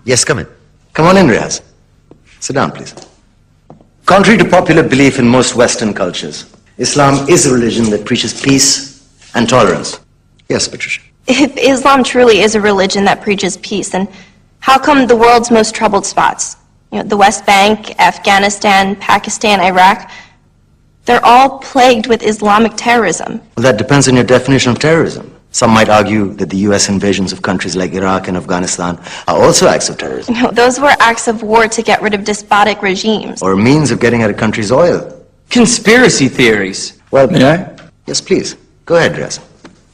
Yes, come in. Come on in, Riaz. Sit down, please. Contrary to popular belief in most Western cultures, Islam is a religion that preaches peace and tolerance. Yes, Patricia. If Islam truly is a religion that preaches peace, then how come the world's most troubled spots, the West Bank, Afghanistan, Pakistan, Iraq, they're all plagued with Islamic terrorism? Well, that depends on your definition of terrorism. Some might argue that the U.S. invasions of countries like Iraq and Afghanistan are also acts of terrorism. No, those were acts of war to get rid of despotic regimes. Or a means of getting at a country's oil. Conspiracy theories. Well, may I? Yes, please. Go ahead, Riaz.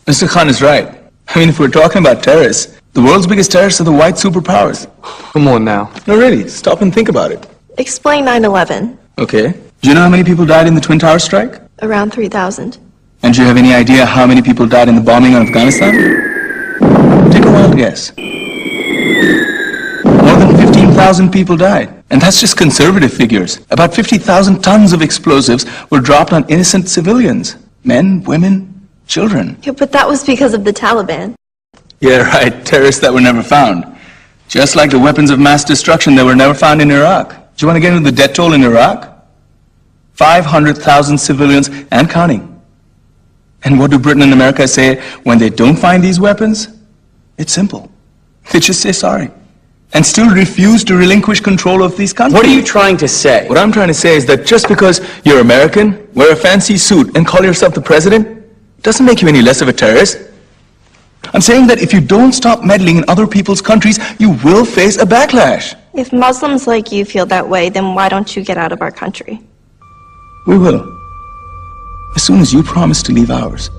Mr. Khan is right. I mean, if we're talking about terrorists, the world's biggest terrorists are the white superpowers. Come on now. No, really, stop and think about it. Explain 9/11. Okay. Do you know how many people died in the Twin Towers strike? Around 3,000. And do you have any idea how many people died in the bombing on Afghanistan? Take a wild guess. More than 15,000 people died. And that's just conservative figures. About 50,000 tons of explosives were dropped on innocent civilians. Men, women, children. Yeah, but that was because of the Taliban. Yeah, right. Terrorists that were never found. Just like the weapons of mass destruction that were never found in Iraq. Do you want to get into the death toll in Iraq? 500,000 civilians and counting. And what do Britain and America say when they don't find these weapons? It's simple. They just say sorry. And still refuse to relinquish control of these countries. What are you trying to say? What I'm trying to say is that just because you're American, wear a fancy suit, and call yourself the president, doesn't make you any less of a terrorist. I'm saying that if you don't stop meddling in other people's countries, you will face a backlash. If Muslims like you feel that way, then why don't you get out of our country? We will. As soon as you promise to leave ours.